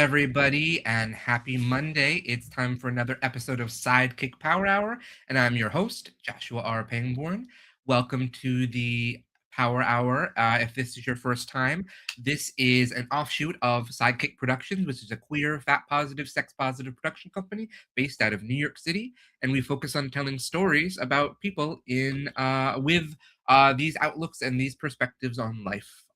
everybody, and happy Monday. It's time for another episode of SideKick Power Hour, and I'm your host, Joshua R. Pangborn. Welcome to the Power Hour. If this is your first time, this is an offshoot of SideKick Productions, which is a queer, fat positive, sex positive production company based out of New York City, and we focus on telling stories about people in with these outlooks and these perspectives on life.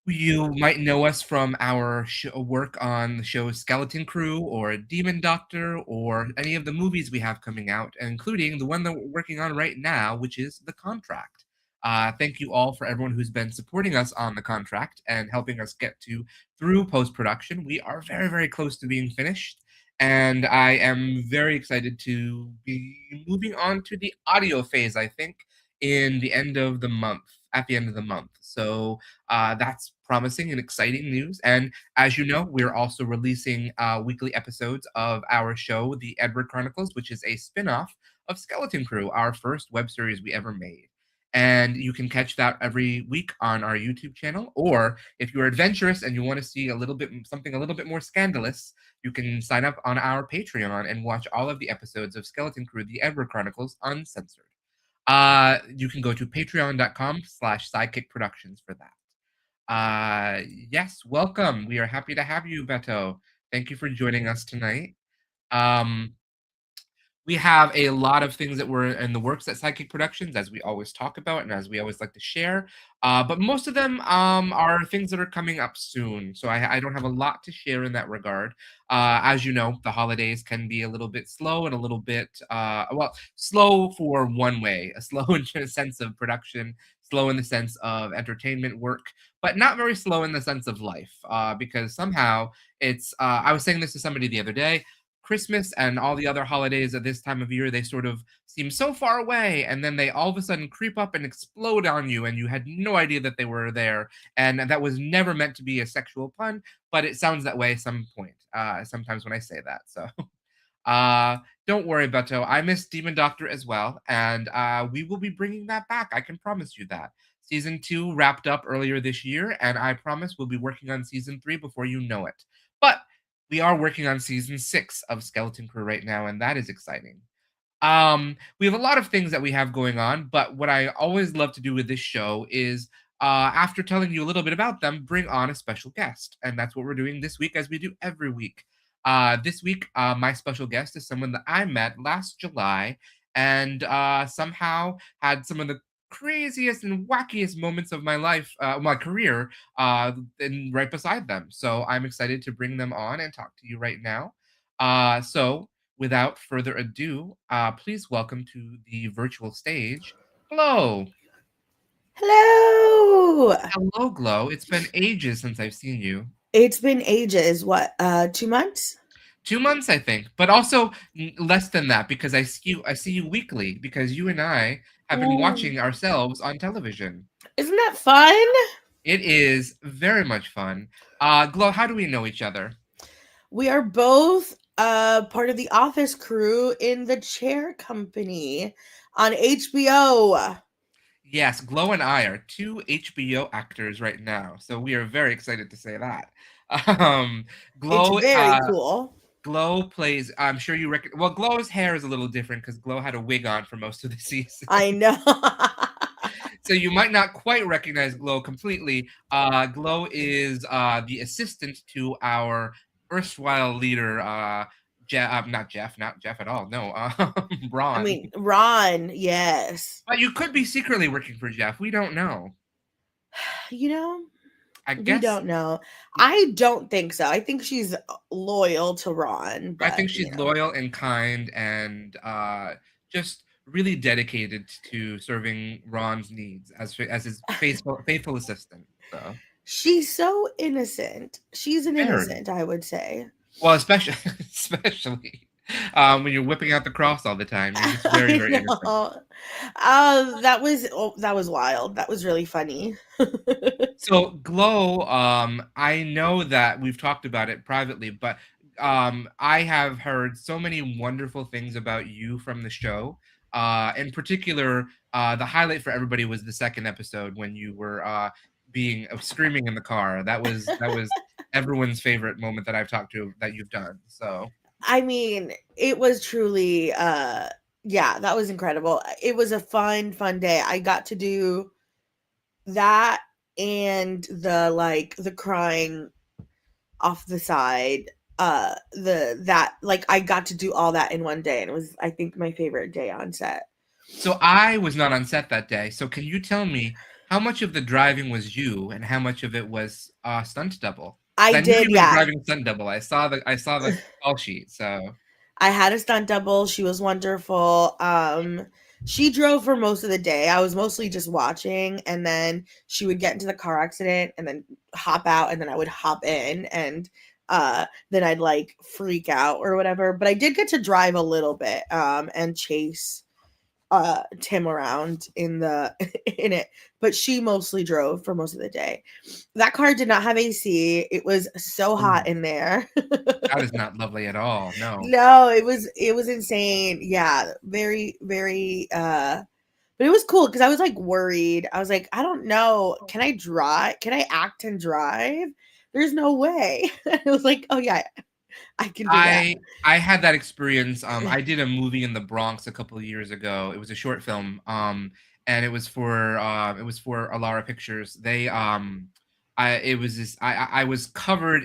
You might know us from our work on the show Skeleton Crew or Demon Doctor or any of the movies we have coming out, including the one that we're working on right now, which is The Contract. Thank you all for everyone who's been supporting us on The Contract and helping us get through post-production. We are very, very close to being finished, and I am very excited to be moving on to the audio phase, I think, at the end of the month. So that's promising and exciting news. And as you know, we're also releasing weekly episodes of our show, The Edward Chronicles, which is a spin-off of Skeleton Crew, our first web series we ever made. And you can catch that every week on our YouTube channel. Or if you're adventurous and you want to see something a little bit more scandalous, you can sign up on our Patreon and watch all of the episodes of Skeleton Crew, The Edward Chronicles, uncensored. You can go to patreon.com/sidekick productions for that. Yes, welcome. We are happy to have you, Beto. Thank you for joining us tonight. We have a lot of things that were in the works at SideKick Productions, as we always talk about and as we always like to share. But most of them are things that are coming up soon. So I don't have a lot to share in that regard. As you know, the holidays can be a little bit slow and a little bit, slow for one way, a slow in the sense of production, slow in the sense of entertainment work, but not very slow in the sense of life. Because somehow I was saying this to somebody the other day, Christmas and all the other holidays at this time of year, they sort of seem so far away, and then they all of a sudden creep up and explode on you, and you had no idea that they were there. And that was never meant to be a sexual pun, but it sounds that way sometimes when I say that. So don't worry, Beto. I miss Demon Doctor as well, and we will be bringing that back. I can promise you that. Season 2 wrapped up earlier this year, and I promise we'll be working on Season 3 before you know it. But we are working on Season 6 of Skeleton Crew right now, and that is exciting. We have a lot of things that we have going on, but what I always love to do with this show is, after telling you a little bit about them, bring on a special guest. And that's what we're doing this week, as we do every week. This week, my special guest is someone that I met last July and somehow had some of the craziest and wackiest moments of my career, and right beside them. So I'm excited to bring them on and talk to you right now. So without further ado, please welcome to the virtual stage, Glo. Hello. Hello, Glo. It's been ages since I've seen you. It's been ages. What? 2 months? 2 months, I think, but also less than that because I see you weekly because you and I have been Oh, watching ourselves on television. isn't that fun? It is very much fun. Glo, how do we know each other? We are both part of the office crew in the Chair Company on HBO. Yes, Glo and I are two HBO actors right now, so we are very excited to say that. Um, It's Glo, very cool. Glo plays. I'm sure you recognize. Well, Glo's hair is a little different because Glo had a wig on for most of the season, I know. so you might not quite recognize Glo completely. Glo is the assistant to our erstwhile leader, not Jeff at all. No, I Ron. mean, Ron, yes. But you could be secretly working for Jeff. We don't know. You know, I we guess don't know. I don't think so. I think she's loyal to Ron, I but think she's loyal and kind and just really dedicated to serving Ron's needs as his faithful assistant. So she's so innocent. She's an very innocent, I would say. well, especially especially when you're whipping out the cross all the time. You're just very I very innocent. know. That was wild. That was really funny. So Glow, I know that we've talked about it privately, but I have heard so many wonderful things about you from the show. In particular, the highlight for everybody was the second episode when you were being screaming in the car. That was everyone's favorite moment that I've talked to that you've done. So I mean, it was truly yeah, that was incredible. It was a fun day. I got to do that and the crying off the side. The that like I got to do all that in one day, and it was, I think, my favorite day on set. so I was not on set that day. So can you tell me how much of the driving was you and how much of it was stunt double? I 'Cause I knew did, you were yeah. driving stunt double. I saw the call sheet. So I had a stunt double. She was wonderful. She drove for most of the day. I was mostly just watching, and then she would get into the car accident and then hop out, and then I would hop in, and then I'd like freak out or whatever. But I did get to drive a little bit and chase Tim around in the in it, but she mostly drove for most of the day. That car did not have AC. It was so hot ooh, in there. that is not lovely at all. No. No, it was insane. Yeah, very, very but it was cool because I was like worried. I was like, I don't know. Can I drive? Can I act and drive? There's no way. I was like, oh yeah, I can do that. I had that experience. I did a movie in the Bronx a couple of years ago. It was a short film. And it was for Alara Pictures. I it was this I was covered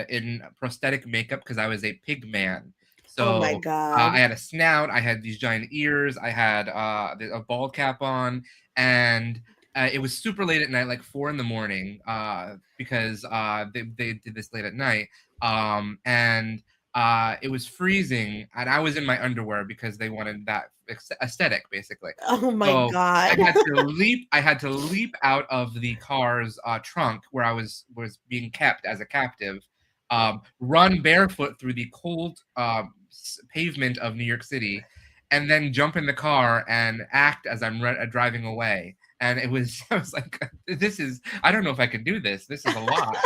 in prosthetic makeup because I was a pig man. Oh my So I god. had a snout, I had these giant ears, I had a bald cap on, and it was super late at night, like 4 in the morning, because they did this late at night. And it was freezing, and I was in my underwear because they wanted that aesthetic, basically. Oh my So god. I had to leap out of the car's trunk where I was being kept as a captive, run barefoot through the cold pavement of New York City, and then jump in the car and act as I'm driving away. And it was I was like, this is I don't know if I can do this. This is a lot.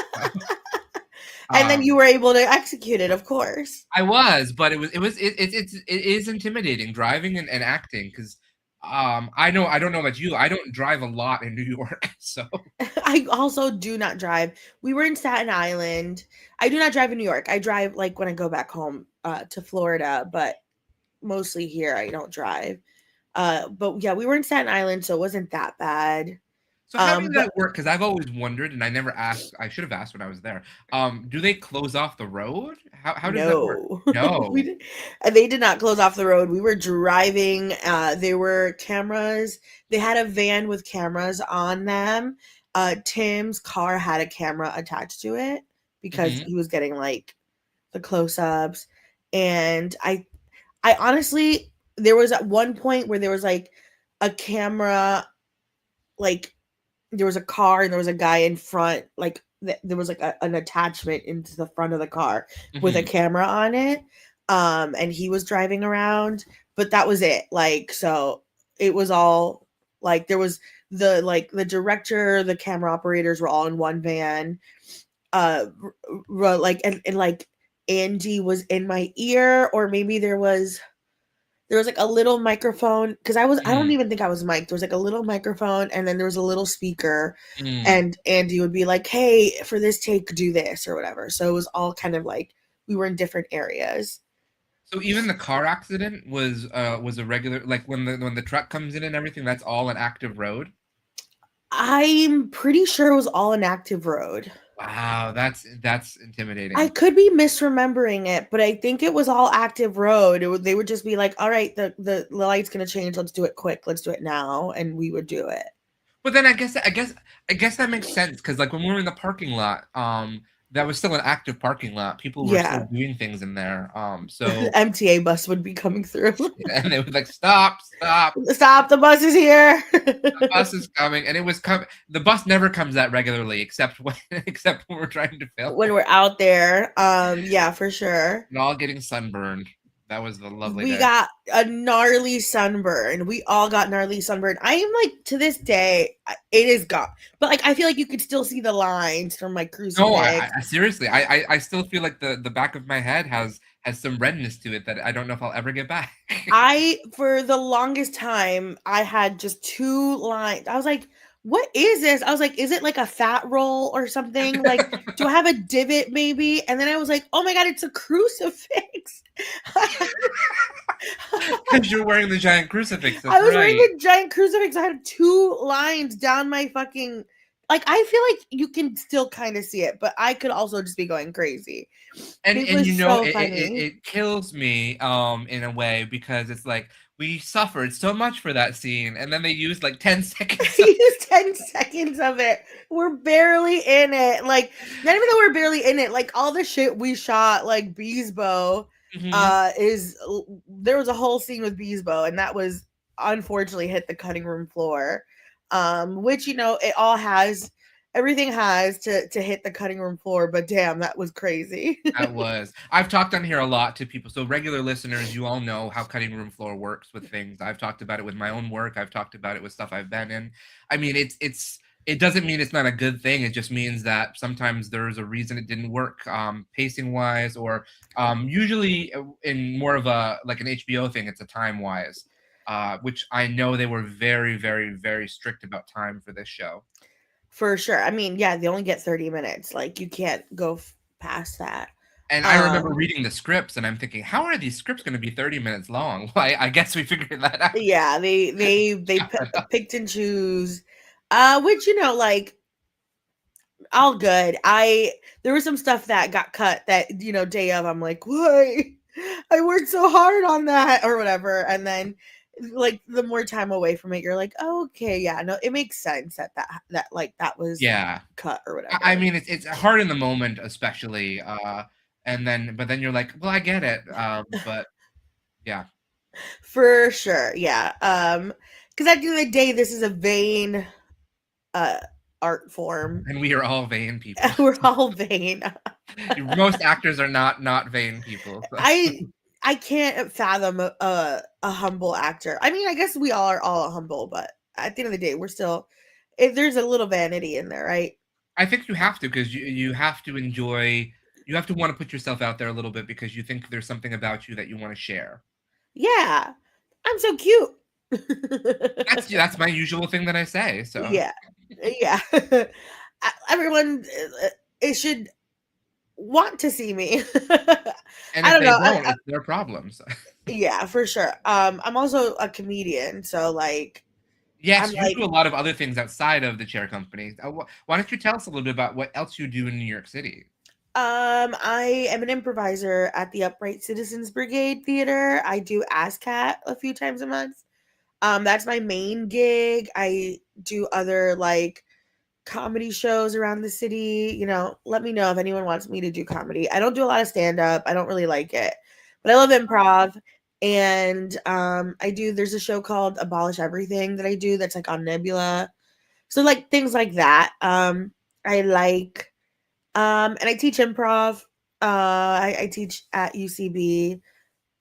And then you Um, were able to execute it, of course. I was, but it is intimidating driving and acting because I don't know about you. I don't drive a lot in New York, so I also do not drive. We were in Staten Island. I do not drive in New York. I drive like when I go back home to Florida, but mostly here I don't drive. But yeah, we were in Staten Island, so it wasn't that bad. so how does But that work? Because I've always wondered, and I never asked. I should have asked when I was there. Do they close off the road? How does that work? no, we No. did, they did not close off the road. We were driving. There were cameras. They had a van with cameras on them. Tim's car had a camera attached to it because Hmm. he was getting like the close-ups. And I honestly, there was at one point where there was like a camera, like there was a car and there was a guy in front, like there was like an attachment into the front of the car with a Hmm. camera on it. And he was driving around, but that was it. Like, so it was all like there was the director, the camera operators were all in one van. Like and like Andy was in my ear, or maybe there was like a little microphone because I don't Mm, even think I was mic'd. There was like a little microphone and then there was a little speaker, mm. and Andy would be like, "Hey, for this take, do this," or whatever. So it was all kind of like we were in different areas. So even the car accident was a regular, like when the truck comes in and everything. That's all an active road. I'm pretty sure it was all an active road. Wow, that's I intimidating. could be misremembering it, but I think it was all active road. They would just be like, "All right, the light's gonna change. Let's do it quick. Let's do it now," and we would do it. But then I guess that makes sense because like when we were in the parking lot, that was still an active parking lot. People were still Yeah, doing things in there. the So MTA bus would be coming through. and they would like stop, stop. Stop! The bus is here. The bus is coming, and it was coming. The bus never comes that regularly, except when except when we're trying to film. When we're out there, yeah, for sure. And all getting sunburned. That was the lovely We day. got a gnarly sunburn. We all got gnarly sunburn. I am like, to this day, it is gone. But like, I feel like you could still see the lines from like No, crucifix. I seriously, I still feel like the back of my head has some redness to it that I don't know if I'll ever get back. For the longest time, I had just two lines. I was like, what is this? I was like, is it like a fat roll or something? Like, do I have a divot maybe? And then I was like, oh my God, it's a crucifix. Because you're wearing the giant crucifix. I That's was wearing right. a giant crucifix. I had 2 lines down my fucking. Like, I feel like you can still kind of see it, but I could also just be going crazy. It And was so funny. it kills me in a way because it's like we suffered so much for that scene, and then they used like 10 seconds He of used 10 seconds of it. We're barely in it. Like, not even though we're barely in it, like all the shit we shot, like Beesbo, Mhm. is there was a whole scene with Beesbo, and that was unfortunately hit the cutting room floor. Which it all has everything has to hit the cutting room floor, but damn, that was crazy. That was. I've talked on here a lot to people. So regular listeners, you all know how cutting room floor works with things. I've talked about it with my own work. I've talked about it with stuff I've been in. I mean, it doesn't mean it's not a good thing. It just means that sometimes there's a reason it didn't work, pacing wise, or usually in more of a like an HBO thing, it's a time wise, which I know they were very, very, very strict about time for this show. For sure. I mean, yeah, they only get 30 minutes. Like, you can't go past that. And I remember Um, reading the scripts and I'm thinking, how are these scripts going to be 30 minutes long? Well, I guess we figured that out. Yeah, picked and choose, which like all good. There was some stuff that got cut that day of I'm like, why? I worked so hard on that or whatever, and then like the more time away from it, you're like, oh, okay, yeah, no, it makes sense that like that was Yeah. cut or I whatever. mean, it's hard in the moment, especially. But then you're like, well, I get it. But yeah. For sure, yeah. Because at the end of the day, this is a vain uh art form. And we are all vain people. We're all vain. Most actors are not vain people. So. I I can't fathom a humble actor. I mean, I guess we all are all humble, but at the end of the day, we're still there's a little vanity in there, right? I think you have to because you have to enjoy, you have to want to put yourself out there a little bit because you think there's something about you that you want to share. Yeah. I'm so cute. That's my usual thing that I say. So. Yeah. Yeah. Everyone it should want to see me. And I if don't they know. don't, it's their problems. Yeah, for sure. I'm also a comedian, so like I'm Yes, you like do a lot of other things outside of the chair company. Why don't you tell us a little bit about what else you do in New York City? I am an improviser at the Upright Citizens Brigade Theater. I do ASCAT a few times a month. That's my main gig. I do other like comedy shows around the city. Let me know if anyone wants me to do comedy. I don't do a lot of stand up. I don't really like it, but I love improv. And there's a show called Abolish Everything that I do that's like on Nebula. So like things like that. I like and I teach improv. I teach at UCB.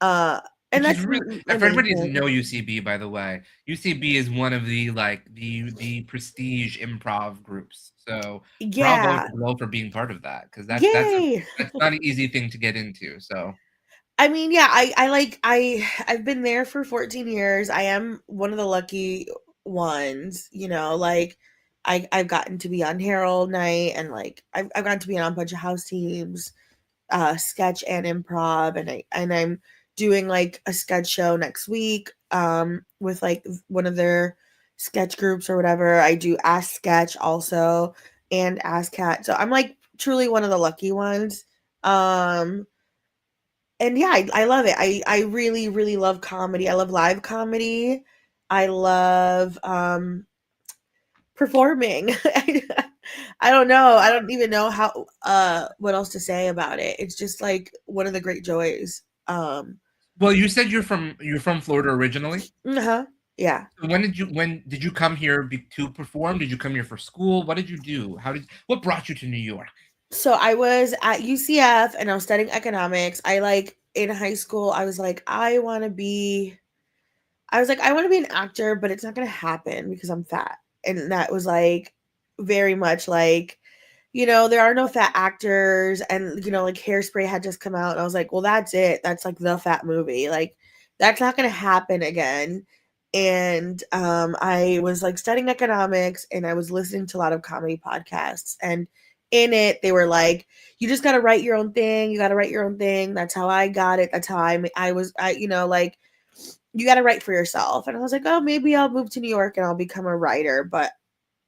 Uh, and Which is that's really, my for main everybody who doesn't thing. know UCB, by the way, UCB is one of the like the prestige improv groups. So bravo Yeah. to Glo for being part of that because Yay. that's not an easy thing to get into. So I mean, yeah, I've been there for 14 years. I am one of the lucky ones, like I've gotten to be on Herald Night and like I've gotten to be on a bunch of house teams, sketch and improv, and I'm doing like a sketch show next week with like one of their sketch groups or whatever. I do Ask Sketch also and Ask Cat. So I'm like truly one of the lucky ones. Um and yeah, I love it. I really really love comedy. I love live comedy. I love performing. I don't know. I don't even know how what else to say about it. It's just like one of the great joys. well, you said you're from Florida originally. Uh-huh. Yeah. So when did you come here to perform? Did you come here for school? What did you do? What brought you to New York? So I was at UCF and I was studying economics. I like in high school I was like I want to be an actor, but it's not going to happen because I'm fat. And that was like very much like there are no fat actors and like Hairspray had just come out and I was like, well, that's it. That's like the fat movie. Like that's not going to happen again. and I was like studying economics, and I was listening to a lot of comedy podcasts, and in it they were like, you just got to write your own thing, you got to write your own thing. That's how I got it. That's how I like, you got to write for yourself. And I was like, oh, maybe I'll move to New York and I'll become a writer. But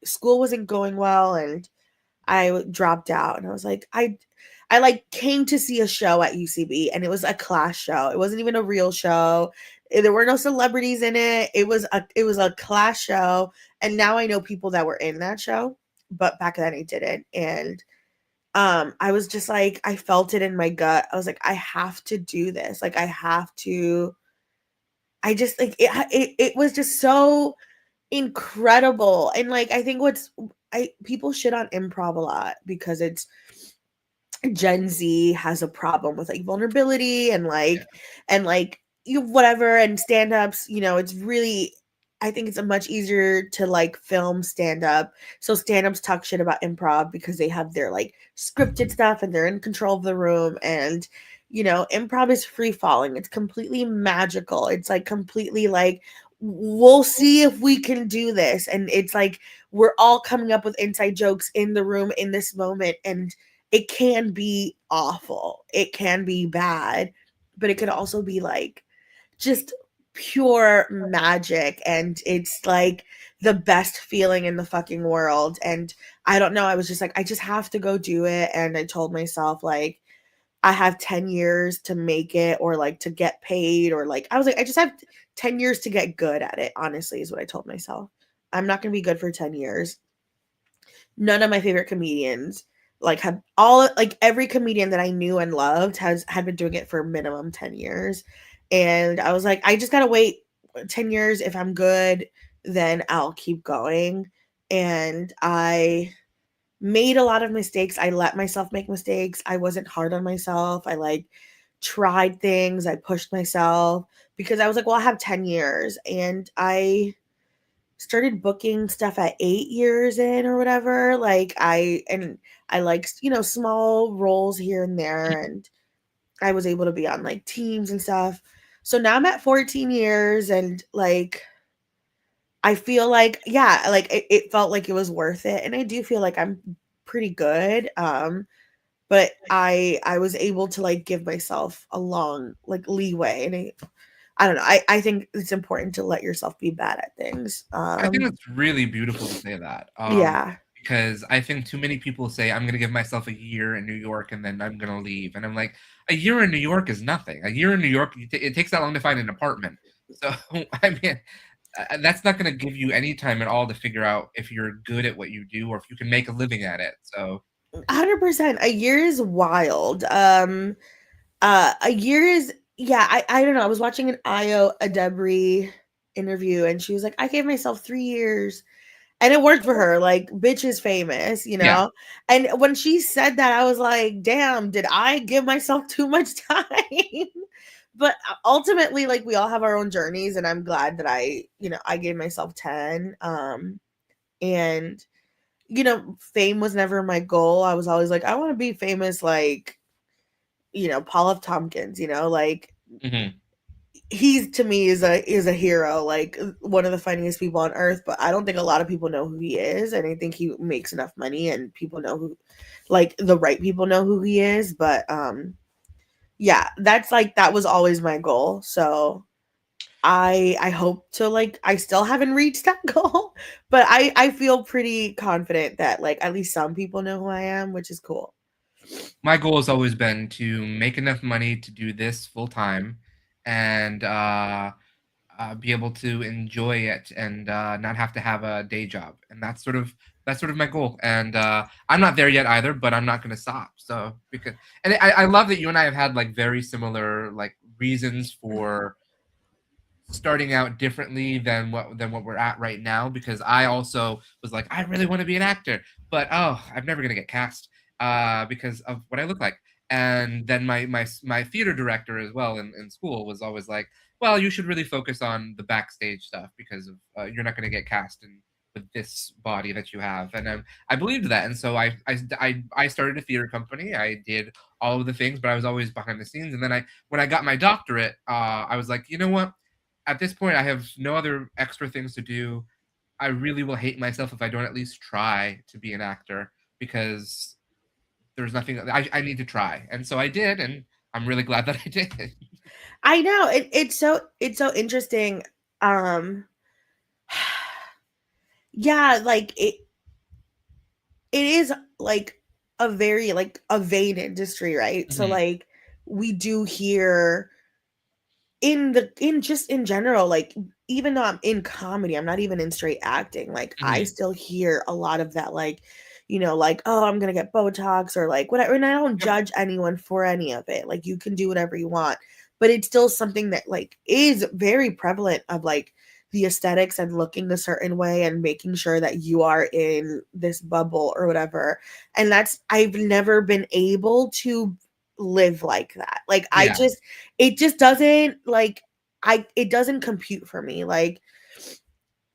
school wasn't going well, and I dropped out. And I was like, I like came to see a show at UCB, and it was a class show. It wasn't even a real show. There were no celebrities in it. It was a class show, and now I know people that were in that show, but back then I didn't. And I was just like, I felt it in my gut. I was like, I have to do this. Like, I have to. I just like it was just so incredible. And like, I think what's I people shit on improv a lot because it's Gen Z has a problem with like vulnerability and Yeah. like you whatever, and stand-ups, it's really, I think it's a much easier to like film stand-up. So stand-ups talk shit about improv because they have their like scripted stuff and they're in control of the room. And improv is free falling. It's completely magical. It's like completely like, we'll see if we can do this. And it's like we're all coming up with inside jokes in the room in this moment. And it can be awful. It can be bad, but it could also be like just pure magic. And it's like the best feeling in the fucking world. And I don't know. I was just like, I just have to go do it. And I told myself, like, I have 10 years to make it, or like to get paid, or like, I was like, I just have 10 years to get good at it, honestly, is what I told myself. I'm not going to be good for 10 years. None of my favorite comedians like have all like every comedian that I knew and loved had been doing it for minimum 10 years. And I was like, I just gotta wait 10 years. If I'm good, then I'll keep going. And I made a lot of mistakes. I let myself make mistakes. I wasn't hard on myself. I like tried things. I pushed myself because I was like, well, I have 10 years. And I started booking stuff at 8 years in or whatever. Like I like, small roles here and there, and I was able to be on like teams and stuff. So now I'm at 14 years, and like I feel like, yeah, like it felt like it was worth it. And I do feel like I'm pretty good. But I was able to like give myself a long like leeway. And I don't know. I think it's important to let yourself be bad at things. I think it's really beautiful to say that, Yeah. because I think too many people say, "I'm gonna give myself a year in New York and then I'm gonna leave," and I'm like, "A year in New York is nothing. A year in New York, it takes that long to find an apartment." So, I mean, that's not gonna give you any time at all to figure out if you're good at what you do or if you can make a living at it, so 100%. A year is wild. A year is, yeah, I don't know. I was watching an Io Adebri interview, and she was like, I gave myself 3 years. And it worked for her. Like, bitch is famous, you yeah. know? And when she said that, I was like, damn, did I give myself too much time? But ultimately, like, we all have our own journeys, and I'm glad that I gave myself 10. And fame was never my goal. I was always like, I want to be famous like, Paul F. Tompkins, like Mhm. he's to me is a hero, like one of the funniest people on earth. But I don't think a lot of people know who he is, and I think he makes enough money and people know who, like the right people know who he is. But yeah, that's like that was always my goal. So I hope to, like, I still haven't reached that goal, but I feel pretty confident that like at least some people know who I am, which is cool. My goal has always been to make enough money to do this full time and, be able to enjoy it and not have to have a day job. And that's sort of my goal. And I'm not there yet either, but I'm not going to stop. So because and I love that you and I have had like very similar like reasons for starting out differently than what we're at right now, because I also was like, I really want to be an actor, but oh, I'm never gonna get cast because of what I look like. And then my theater director as well in school was always like, well, you should really focus on the backstage stuff because of you're not gonna get cast in with this body that you have. And I believed that, and so I started a theater company. I did all of the things, but I was always behind the scenes. And then when I got my doctorate, I was like, you know what? at this point, I have no other extra things to do. I really will hate myself if I don't at least try to be an actor, because there's nothing I need to try. And so I did, and I'm really glad that I did. I know it's so interesting. Um, yeah, like it is like a very like a vain industry, right? So Mhm. like we do hear in just in general, like even though I'm in comedy, I'm not even in straight acting. Like I Mhm. still hear a lot of that, like, like, oh, I'm gonna get Botox or like whatever. And I don't Yep. judge anyone for any of it. Like you can do whatever you want. But it's still something that like is very prevalent of like the aesthetics and looking a certain way and making sure that you are in this bubble or whatever. And that's I've never been able to live like that. Like Yeah. it just doesn't like it doesn't compute for me. Like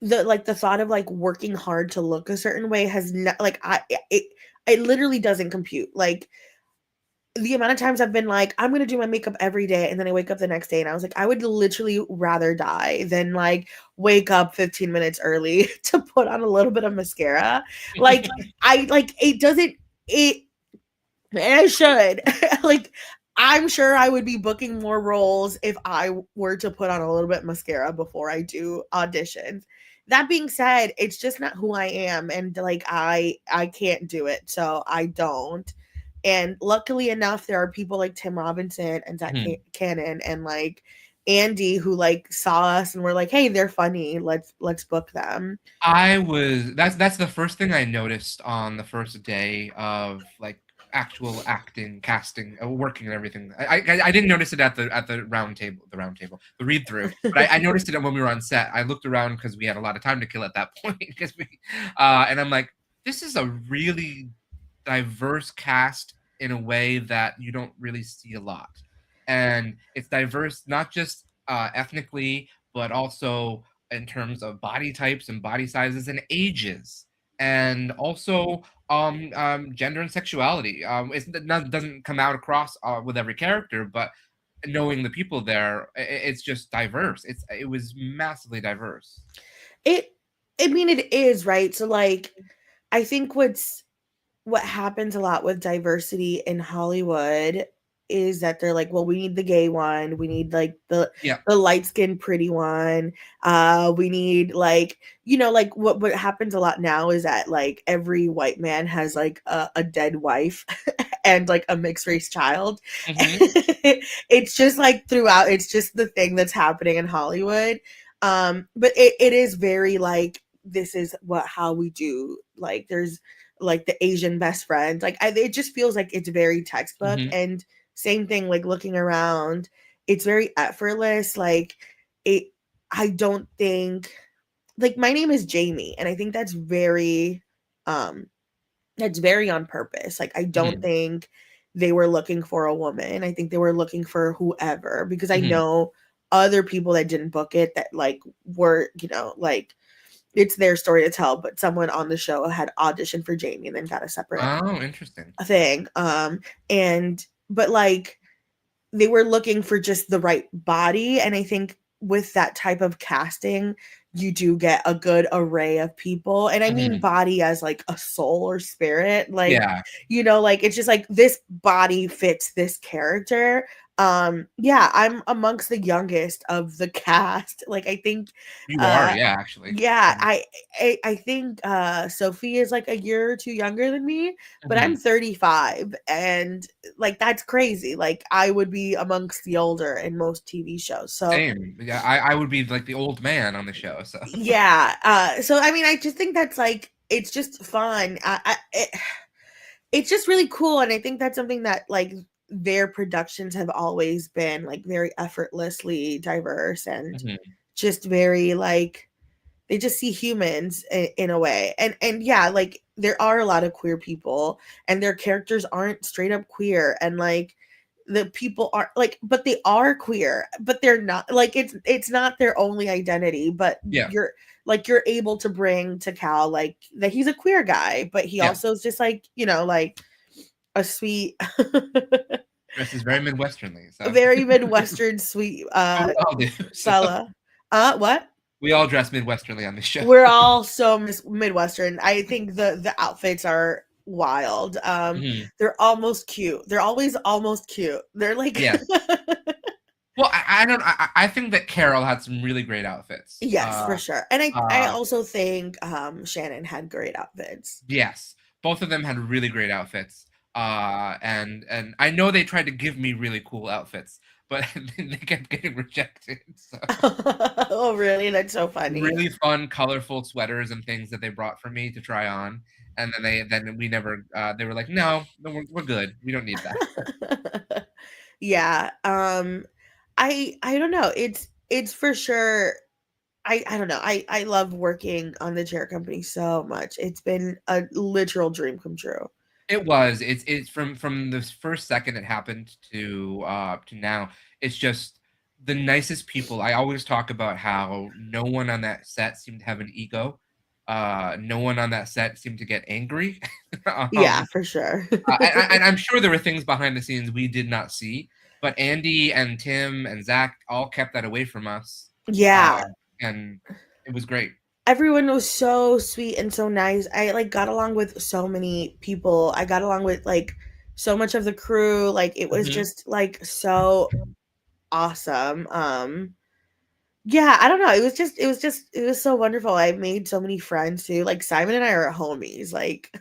the thought of like working hard to look a certain way has not like it literally doesn't compute. Like the amount of times I've been like, I'm gonna do my makeup every day, and then I wake up the next day and I was like, I would literally rather die than like wake up 15 minutes early to put on a little bit of mascara. Like I like it doesn't it and I should. Like, I'm sure I would be booking more roles if I were to put on a little bit mascara before I do auditions. That being said, it's just not who I am, and like I can't do it, so I don't. And luckily enough, there are people like Tim Robinson and Zach Mhm. Cannon and like Andy who like saw us and were like, "Hey, they're funny. Let's book them." That's the first thing I noticed on the first day of like actual acting, casting, working and everything. I didn't notice it at the the read through, but I noticed it when we were on set. I looked around because we had a lot of time to kill at that point, because and I'm like, this is a really diverse cast in a way that you don't really see a lot. And it's diverse not just ethnically, but also in terms of body types and body sizes and ages, and also gender and sexuality. It doesn't come out across with every character, but knowing the people there, it's just diverse. It was massively diverse. It I mean it is, right? So like I think what happens a lot with diversity in Hollywood is that they're like, well, we need the gay one, we need like Yeah. the light skinned pretty one, we need like like what happens a lot now is that like every white man has like a dead wife and like a mixed race child. Hmm. It's just like throughout, it's just the thing that's happening in Hollywood. But it is very like this is what how we do like there's like the Asian best friend. Like it just feels like it's very textbook. Hmm. And same thing, like looking around, it's very effortless. Like it, I don't think like my name is Jamie, and I think um, that's very on purpose. Like I don't Hmm. think they were looking for a woman. I think they were looking for whoever because I Hmm. know other people that didn't book it that like were like it's their story to tell, but someone on the show had auditioned for Jamie and then got a separate Oh, interesting. thing. And but like they were looking for just the right body, and I think with that type of casting, you do get a good array of people. And I mean Hmm. body as like a soul or spirit, like Yeah, like it's just like this body fits this character. Yeah, I'm amongst the youngest of the cast. Like I think you are. uh Yeah, actually. yeah, I think Sophie is like a year or two younger than me, but I'm Mhm. 35, and like that's crazy. Like I would be amongst the older in most TV shows. So Same. Yeah, I would be like the old man on the show. So. yeah, so I mean I just think that's like it's just fun. It's just really cool, and I think that's something that like their productions have always been like very effortlessly diverse and Mhm. just very like they just see humans in a way. And yeah, like there are a lot of queer people and their characters aren't straight up queer, and like the people are like but they are queer, but they're not like it's not their only identity, but Yeah. you're able to bring to Cal like that he's a queer guy, but he Yeah. also is just like like a sweet Dresses very Midwesternly. a So. very midwestern sweet But we all do. So. fella. What? We all dress Midwesternly on this show. We're all so Midwestern. I think the outfits are wild. Mhm. They're almost cute. They're always almost cute. They're like Yes. Well, I don't I think that Carol had some really great outfits. yes, for sure. And I Uh, also think Shannon had great outfits. yes, both of them had really great outfits. And I know they tried to give me really cool outfits, but they kept getting rejected. So Oh, really? That's so funny. really fun, colorful sweaters and things that they brought for me to try on, and then we never. They were like, no, no, we're good. We don't need that. Yeah. I don't know. It's for sure. I don't know. I love working on the chair company so much. It's been a literal dream come true. It was. It's from the first second it happened to now. It's just the nicest people. I always talk about how no one on that set seemed to have an ego. No one on that set seemed to get angry. Yeah, um, for sure. and I'm sure there were things behind the scenes we did not see, but Andy and Tim and Zach all kept that away from us, Yeah. and it was great. Everyone was so sweet and so nice. I like got along with so many people. I got along with like so much of the crew. Like it was Mhm. just like so awesome. Yeah, I don't know. It was so wonderful. I made so many friends too. Like Simon and I are homies. Like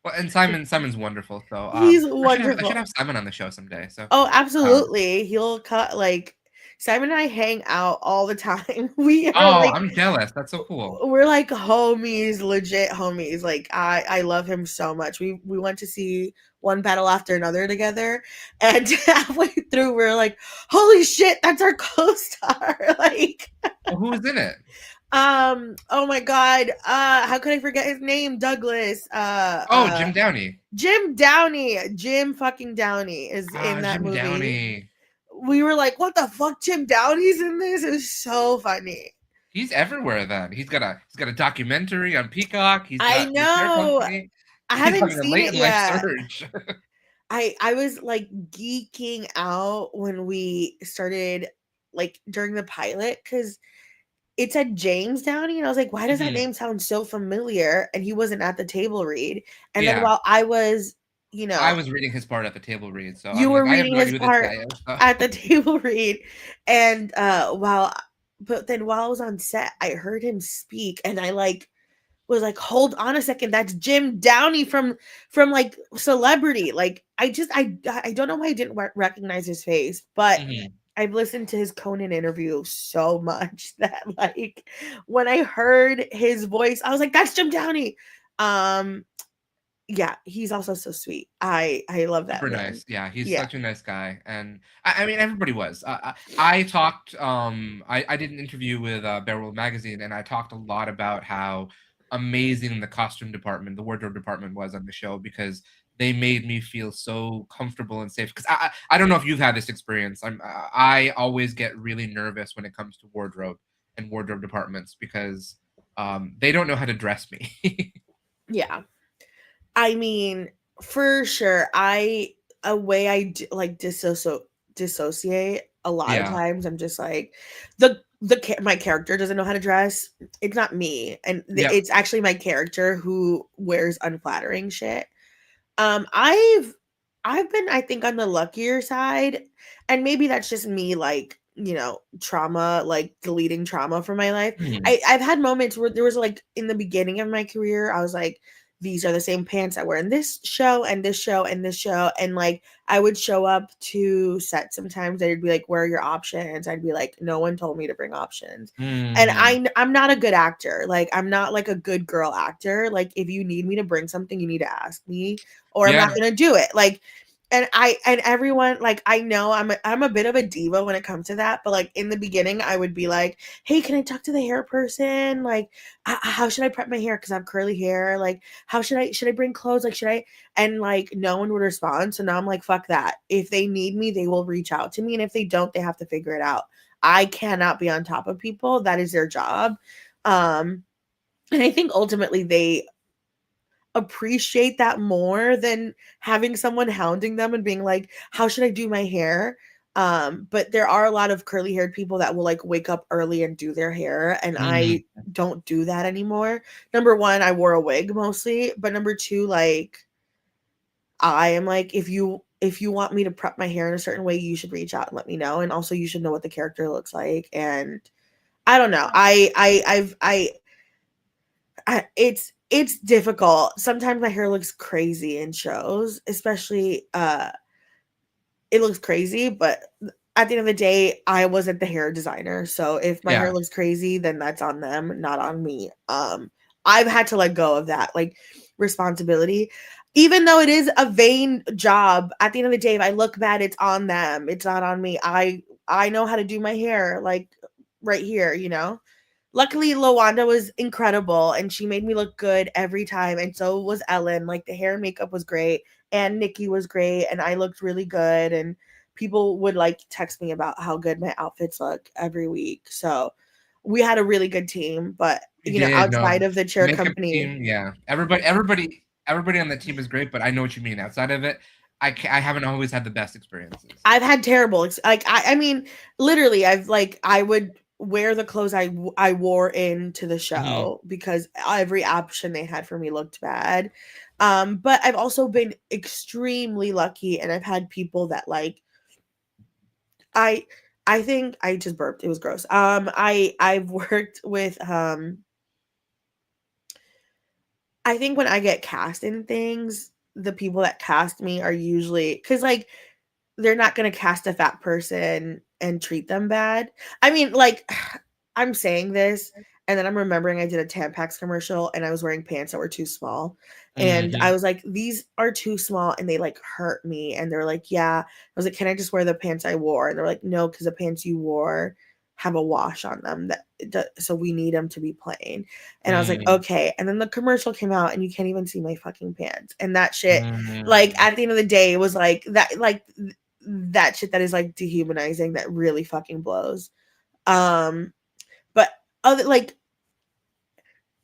Well, and Simon's wonderful. So he's I should wonderful. have Simon on the show someday. So Oh, um, absolutely. He'll cut like Simon and I hang out all the time. We are oh, like I'm jealous. That's so cool. we're like homies, legit homies. Like I love him so much. We went to see one battle after another together, and halfway through we're like, "Holy shit, that's our co-star!" Like, Well, who was in it? oh my god, how could I forget his name? Douglas. Oh, Jim Downey. Jim Downey. Jim fucking Downey is in Ah, that Jim movie. Downey. We were like, "What the fuck? Jim Downey's in this?" It was so funny. He's everywhere. Then he's got a documentary on Peacock. He's I got the chair know. company. I He's haven't having a seen late it in life yet. surge. I was like geeking out when we started like during the pilot because it said James Downey and I was like, why does that Mhm. name sound so familiar? And he wasn't at the table read. And then Yeah, while I was, you I know, was reading his part at the table read, so you I'm were like, I have reading no his idea who this part guy is. So. at the table read, and but then while I was on set, I heard him speak, and I like was like, hold on a second, that's Jim Downey from like Celebrity. Like I don't know why I didn't recognize his face, but Mhm. I've listened to his Conan interview so much that like when I heard his voice, I was like, that's Jim Downey. Um yeah, he's also so sweet. I love that Super man. nice. Yeah, he's Yeah. such a nice guy, and I mean everybody was. I talked. I did an interview with Beowulf Magazine, and I talked a lot about how amazing the costume department, the wardrobe department was on the show because they made me feel so comfortable and safe. Because I don't know if you've had this experience. I always get really nervous when it comes to wardrobe and wardrobe departments because they don't know how to dress me. Yeah. I mean, for sure. A way like dissociate a lot of Yeah. times. I'm just like my character doesn't know how to dress. It's not me, and Yep. it's actually my character who wears unflattering shit. Um, I've I've been I think on the luckier side, and maybe that's just me like trauma, like deleting trauma from my life. Mhm. I've had moments where there was like in the beginning of my career, I was like, these are the same pants I wear in this show and this show and this show. And like I would show up to set sometimes, they'd be like, where are your options? I'd be like, no one told me to bring options. And Mhm. I'm not a good actor. Like I'm not like a good girl actor. Like if you need me to bring something, you need to ask me or I'm not Yeah. gonna do it. Like and everyone like I know I'm a bit of a diva when it comes to that, but like in the beginning I would be like, "Hey, can I talk to the hair person? Like how should I prep my hair cuz I have curly hair? Like how should I bring clothes? Like should I?" And like no one would respond. So now I'm like, "Fuck that. If they need me, they will reach out to me and if they don't, they have to figure it out. I cannot be on top of people. That is their job." Um and I think ultimately they appreciate that more than having someone hounding them and being like, "How should I do my hair?" But there are a lot of curly haired people that will like wake up early and do their hair, and I Mhm. don't do that anymore. Number one, I wore a wig mostly, but number two, like I am like, if you want me to prep my hair in a certain way, you should reach out and let me know. And also you should know what the character looks like. And I don't know. It's difficult. Sometimes my hair looks crazy in shows, especially it looks crazy, but at the end of the day, I wasn't the hair designer. So if my hair Yeah. looks crazy, then that's on them, not on me. I've had to let go of that like responsibility. Even though it is a vain job, at the end of the day, if I look bad, it's on them. It's not on me. I know how to do my hair like right here, you know? Luckily, Lawanda was incredible and she made me look good every time. And so was Ellen. Like the hair and makeup was great. And Nikki was great. And I looked really good. And people would like text me about how good my outfits look every week. So we had a really good team. But, We did, no. outside of the The chair makeup company, team, yeah. Everybody on that team is great, but I know what you mean. Outside of it, I haven't always had the best experiences. I've had terrible like I mean literally I would wear the clothes I wore into the Mhm. show because every option they had for me looked bad. But I've also been extremely lucky and I've had people that like I I think I just burped. It was gross. I've worked with I think when I get cast in things, the people that cast me are usually cuz like they're not gonna cast a fat person and treat them bad. I mean, like, I'm saying this, and then I'm remembering I did a Tampax commercial and I was wearing pants that were too small. And I Mhm. was like, these are too small and they like hurt me. And they're like, yeah. I was like, can I just wear the pants I wore? And they're like, no, because the pants you wore have a wash on them so we need them to be plain. And I was like, Mm. okay. And then the commercial came out and you can't even see my fucking pants. And that shit, like Mm. at the end of the day, it was like that shit that is like dehumanizing that really fucking blows. Um, but other like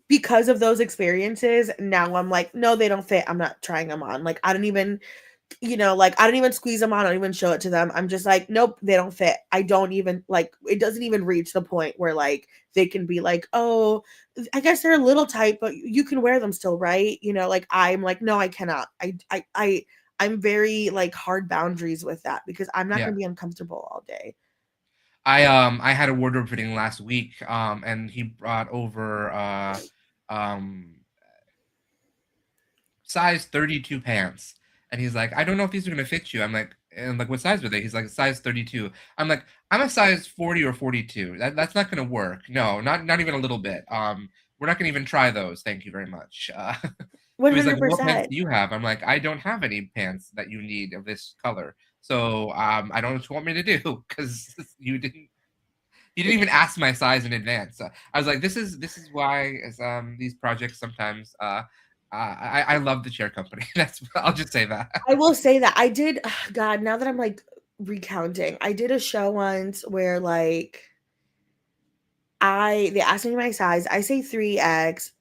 because of those experiences, now I'm like, no, they don't fit. I'm not trying them on. Like I don't even, like I don't even squeeze them on. I don't even show it to them. I'm just like, nope, they don't fit. I don't even like it doesn't even reach the point where like they can be like, oh, I guess they're a little tight, but you can wear them still, right? Like I'm like, no, I cannot. I'm very like hard boundaries with that because I'm not Yeah. gonna be uncomfortable all day. I had a wardrobe fitting last week, and he brought over um size 32 pants. And he's like, I don't know if these are gonna fit you. I'm like, and like, what size were they? He's like, size 32. I'm like, I'm a size 40 or 42. That's not gonna work. No, not even a little bit. We're not gonna even try those. Thank you very much. So he's like, well, what pants 100%. do you have? I'm like, I don't have any pants that you need of this color. So I don't know what you want me to do because you didn't even ask my size in advance. I was like, this is why these projects sometimes I love the chair company. That's I'll just say that. I will say that I did God, now that I'm like recounting, I did a show once where like they asked me my size. I say 3X.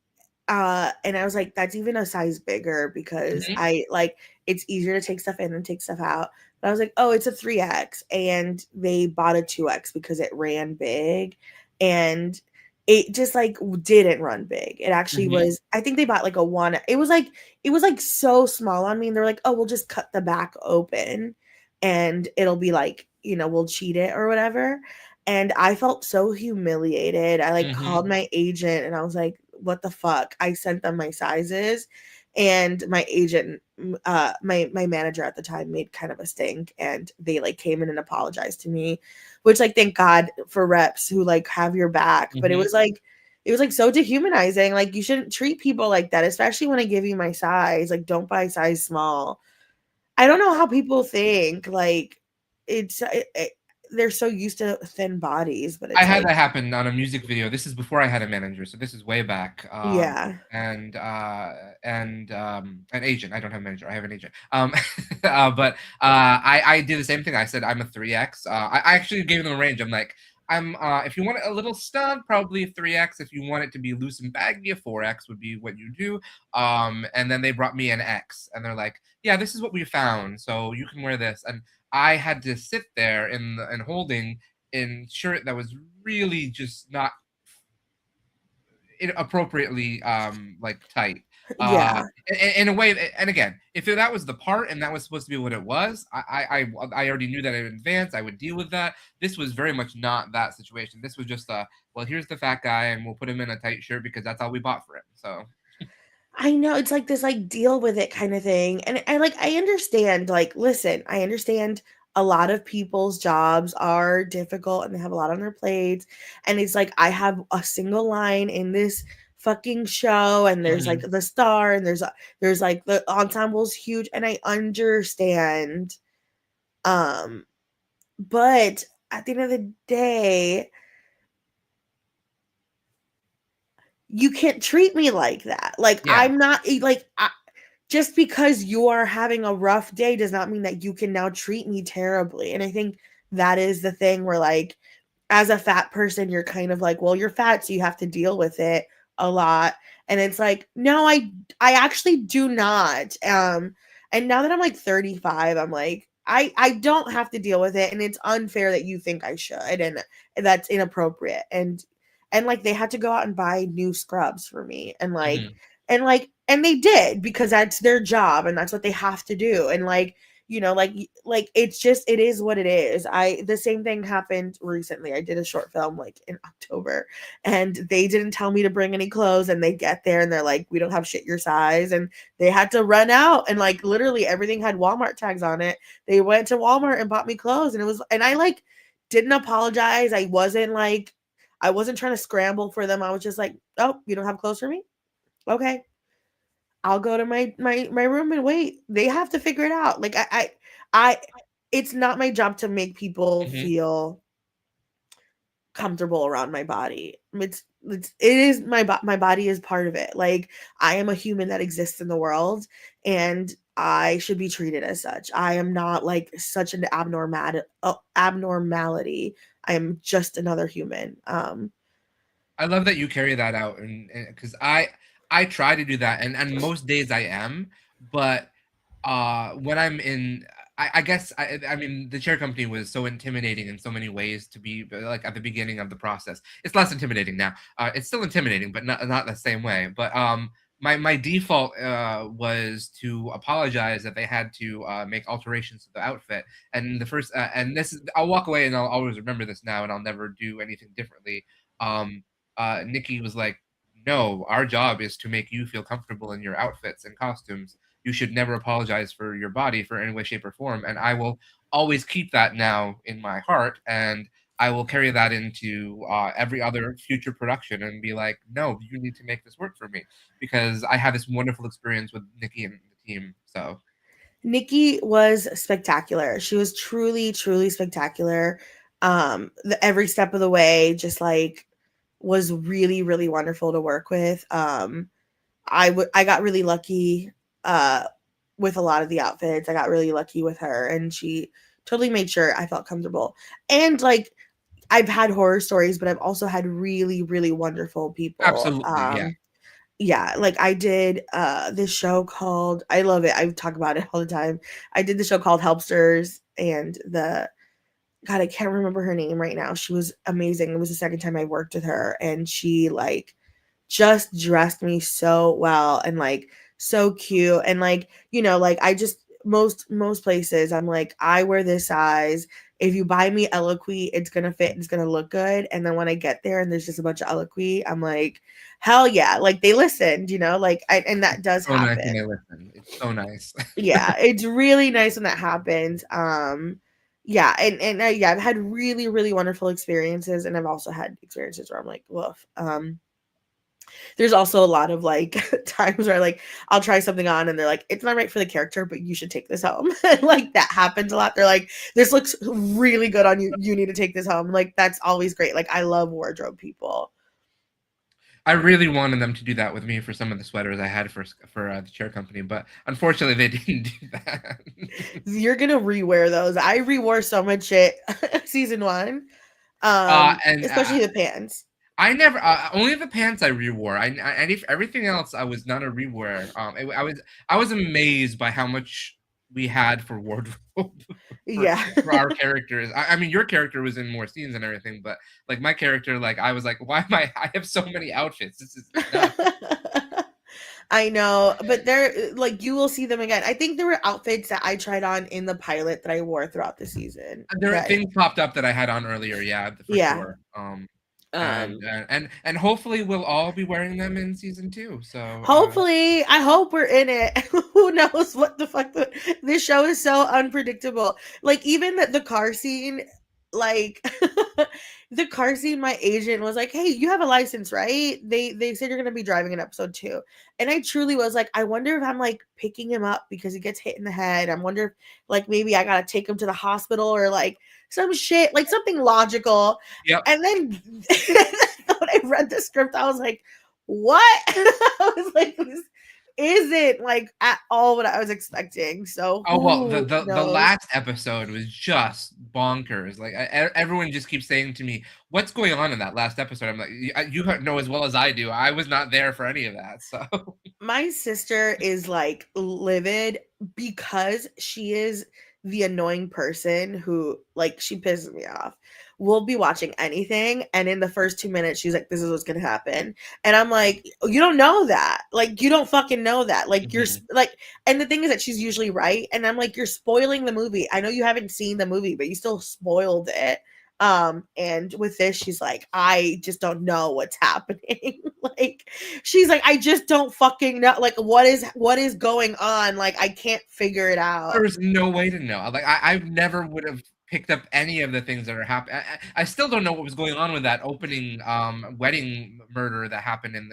And I was like, that's even a size bigger because Mhm, I like it's easier to take stuff in and take stuff out. But I was like, oh, it's a 3X. And they bought a 2X because it ran big. And it just like didn't run big. It actually mhm, was, I think they bought like a one. It was like so small on me. And they're like, oh, we'll just cut the back open and it'll be like, we'll cheat it or whatever. And I felt so humiliated. I like mhm, called my agent and I was like, what the fuck? I sent them my sizes and my agent my manager at the time made kind of a stink and they like came in and apologized to me, which like thank God for reps who like have your back. But it mhm. was like so dehumanizing. Like you shouldn't treat people like that, especially when I give you my size. Like don't buy size small. I don't know how people think like they're so used to thin bodies, but I it's had like, that happen on a music video. This is before I had a manager, so this is way back. yeah. And an agent. I don't have a manager. I have an agent. But I did the same thing. I said I'm a 3X. I actually gave them a range. I'm like, if you want it a little snug, probably a 3X. If you want it to be loose and baggy, a 4X would be what you do. And then they brought me an X, and they're like, yeah, this is what we found. So you can wear this. And I had to sit there and holding in shirt that was really just not appropriately like tight. Yeah. In a way, and again, if that was the part and that was supposed to be what it was, I already knew that in advance. I would deal with that. This was very much not that situation. This was just well, here's the fat guy, and we'll put him in a tight shirt because that's all we bought for him. So I know, it's like this, like, deal with it kind of thing, and I understand, like, listen, I understand a lot of people's jobs are difficult and they have a lot on their plates, and it's like, I have a single line in this fucking show, and there's, like, mhm. the star, and there's, like, the ensemble's huge, and I understand, um, but at the end of the day, you can't treat me like that. Like, Yeah. I'm not, like, just because you are having a rough day does not mean that you can now treat me terribly. And I think that is the thing where, like, as a fat person, you're kind of like, well, you're fat, so you have to deal with it a lot. And it's like, no, I actually do not. And now that I'm like 35, I'm like, I don't have to deal with it, and it's unfair that you think I should, and that's inappropriate. And like, they had to go out and buy new scrubs for me, Mhm. and they did, because that's their job and that's what they have to do. And like, it's just, it is what it is. I The same thing happened recently. I did a short film like in October, and they didn't tell me to bring any clothes, and they get there and they're like, we don't have shit your size, and they had to run out, and like literally everything had Walmart tags on it. They went to Walmart and bought me clothes, and I like didn't apologize. I wasn't trying to scramble for them. I was just like, oh, you don't have clothes for me? Okay, I'll go to my room and wait. They have to figure it out. Like, I it's not my job to make people Mhm. feel comfortable around my body. It is my body is part of it. Like, I am a human that exists in the world, and I should be treated as such. I am not like such an abnormality. I am just another human. I love that you carry that out, and because I try to do that, and most days I am, but when I'm in, I guess I mean the chair company was so intimidating in so many ways to be like at the beginning of the process. It's less intimidating now. It's still intimidating, but not the same way. But my default was to apologize that they had to make alterations to the outfit. And the first and this is I'll walk away and I'll always remember this now, and I'll never do anything differently. Um, Nikki was like, "No, our job is to make you feel comfortable in your outfits and costumes. You should never apologize for your body for any way, shape, or form." And I will always keep that now in my heart, and I will carry that into every other future production and be like, "No, you need to make this work for me," because I had this wonderful experience with Nikki and the team. So Nikki was spectacular. She was truly, truly spectacular. Every step of the way, just like, was really, really wonderful to work with. I got really lucky uh, with a lot of the outfits. I got really lucky with her, and she totally made sure I felt comfortable. And like, I've had horror stories, but I've also had really, really wonderful people. absolutely, yeah. Yeah, like, I did this show called, I love it, I talk about it all the time. I did the show called Helpsters, and the God, I can't remember her name right now. She was amazing. It was the second time I worked with her, and she like just dressed me so well, and like so cute, and like, like, I just, most places I'm like, I wear this size. If you buy me Eloquii, it's gonna fit, it's gonna look good. And then when I get there and there's just a bunch of Eloquii, I'm like, hell yeah, like, they listened, like, and that does So nice when they happen. listen. It's so nice. Yeah, it's really nice when that happens. Yeah, yeah, I've had really, really wonderful experiences, and I've also had experiences where I'm like, woof. There's also a lot of like times where like I'll try something on and they're like, it's not right for the character, but you should take this home. Like, that happens a lot. They're like, this looks really good on you. You need to take this home. Like, that's always great. Like, I love wardrobe people. I really wanted them to do that with me for some of the sweaters I had for the chair company, but unfortunately they didn't do that. You're gonna rewear those. I rewore so much shit season one. And Especially the pants. I never only the pants I rewore. Everything else I was not a rewear. I was amazed by how much. we had for wardrobe for Yeah. for our characters. I mean, your character was in more scenes and everything, but like my character, like I was like, why am I have so many outfits? This is nuts. I know, but they're like you will see them again. I think there were outfits that I tried on in the pilot that I wore throughout the season. There are That things popped up that I had on earlier, yeah, for yeah. sure. And Um and hopefully we'll all be wearing them in season 2. So Hopefully, I hope we're in it. Who knows what the fuck this show is so unpredictable. Like even the car scene, like the car scene, my agent was like, "Hey, you have a license, right?" They said you're gonna be driving in episode 2, and I truly was like, I wonder if I'm like picking him up because he gets hit in the head. I wonder if like maybe I gotta take him to the hospital or like some shit, like something logical. yep. And then when I read the script, I was like, what? I was like, this isn't like at all what I was expecting. So Oh well, who the knows? last episode was just bonkers. Like everyone just keeps saying to me, "What's going on in that last episode?" I'm like, You know as well as I do. I was not there for any of that." So My sister is like livid because she is the annoying person who like she pisses me off. We'll be watching anything and in the first 2 minutes she's like, this is what's gonna happen. And I'm like, you don't know that. Like you don't fucking know that. Like you're Mhm. like, and the thing is that she's usually right. And I'm like, you're spoiling the movie. I know you haven't seen the movie, but you still spoiled it. And with this she's like, I just don't know what's happening. Like she's like, I just don't fucking know, like what is going on, like I can't figure it out. There's no way to know. Like I never would have picked up any of the things that are happening. I still don't know what was going on with that opening wedding murder that happened in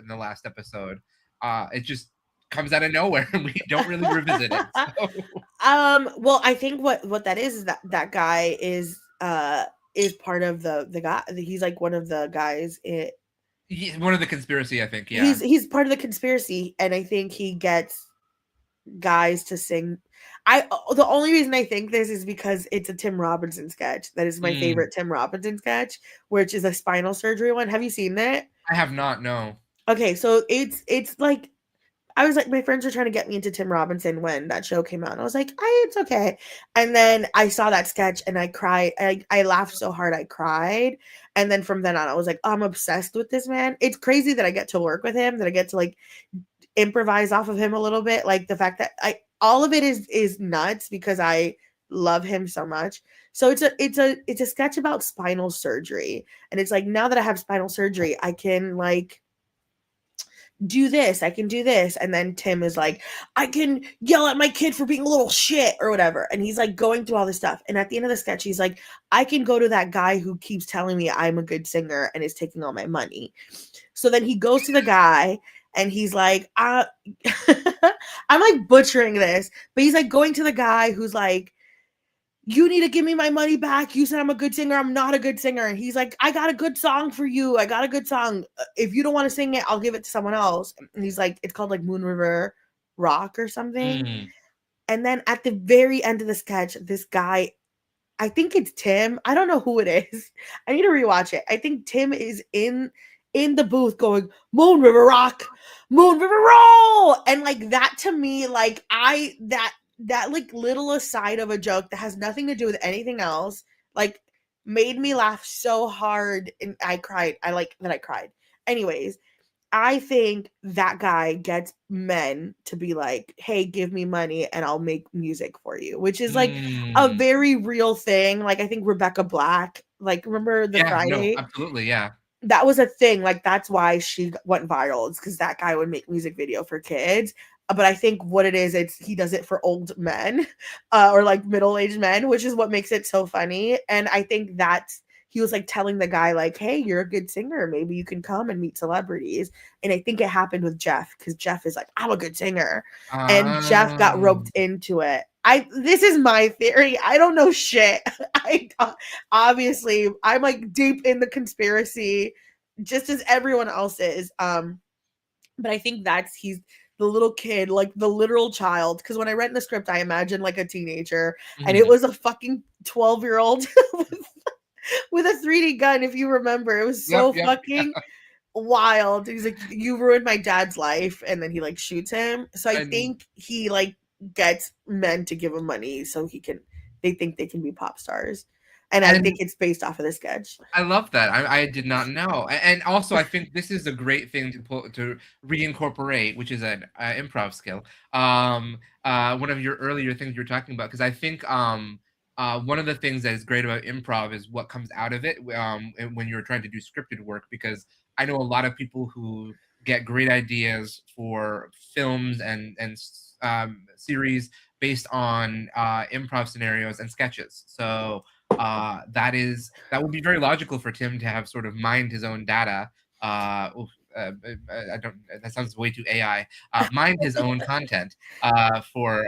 the last episode. It just comes out of nowhere and we don't really revisit it. So Well, I think what that is that that guy is part of the guy, he's like one of the guys one of the conspiracy, I think. Yeah. he's part of the conspiracy, and I think he gets guys to sing. The only reason I think this is because it's a Tim Robinson sketch. That is my Mm, favorite Tim Robinson sketch, which is a spinal surgery one. Have you seen that? I have not. No. Okay, so it's like I was like, my friends were trying to get me into Tim Robinson when that show came out. And I was like, it's okay. And then I saw that sketch and I cried. I laughed so hard I cried. And then from then on, I was like, I'm obsessed with this man. It's crazy that I get to work with him, that I get to like improvise off of him a little bit. Like the fact that I all of it is nuts because I love him so much. So it's a sketch about spinal surgery. And it's like now that I have spinal surgery, I can like do this, I can do this. And then Tim is like, I can yell at my kid for being a little shit or whatever. And he's like going through all this stuff. And at the end of the sketch, he's like, I can go to that guy who keeps telling me I'm a good singer and is taking all my money. So then he goes to the guy and he's like, I'm like butchering this, but he's like going to the guy who's like, you need to give me my money back. You said I'm a good singer. I'm not a good singer. And he's like, I got a good song for you. I got a good song. If you don't want to sing it, I'll give it to someone else. And he's like, it's called like Moon River Rock or something. Mm, And then at the very end of the sketch, this guy, I think it's Tim. I don't know who it is. I need to rewatch it. I think Tim is in the booth going, Moon River Rock, Moon River Roll. And like that to me, like that like little aside of a joke that has nothing to do with anything else, like made me laugh so hard and I cried. I like that I cried. Anyways, I think that guy gets men to be like, hey, give me money and I'll make music for you, which is like a mm. very real thing. Like, I think Rebecca Black, like, remember the Yeah. No. Friday? Absolutely. Yeah. That was a thing. Like, that's why she went viral. It's because that guy would make music video for kids. But I think what it is, it's he does it for old men or like middle aged men, which is what makes it so funny. And I think that's he was like telling the guy like, hey, you're a good singer, maybe you can come and meet celebrities. And I think it happened with Jeff because Jeff is like, I'm a good singer, and Jeff got roped Um. into it. This is my theory, I don't know shit. I obviously I'm like deep in the conspiracy just as everyone else is. But I think that's he's the little kid, like the literal child. Because when I read in the script, I imagined like a teenager, and it Mhm. was a fucking 12-year-old with a 3D gun. If you remember, it was Yep. so Yep. fucking wild. He's like, "You ruined my dad's life," and then he like shoots him. So I And think he like gets men to give him money so they think they can be pop stars. And I And think it's based off of the sketch. I love that. I did not know. And also, I think this is a great thing to reincorporate, which is an improv skill. One of your earlier things you were talking about, because I think one of the things that is great about improv is what comes out of it when you're trying to do scripted work. Because I know a lot of people who get great ideas for films and series based on improv scenarios and sketches. So that would be very logical for Tim to have sort of mined his own data. I don't. That sounds way too AI. Mined his own content for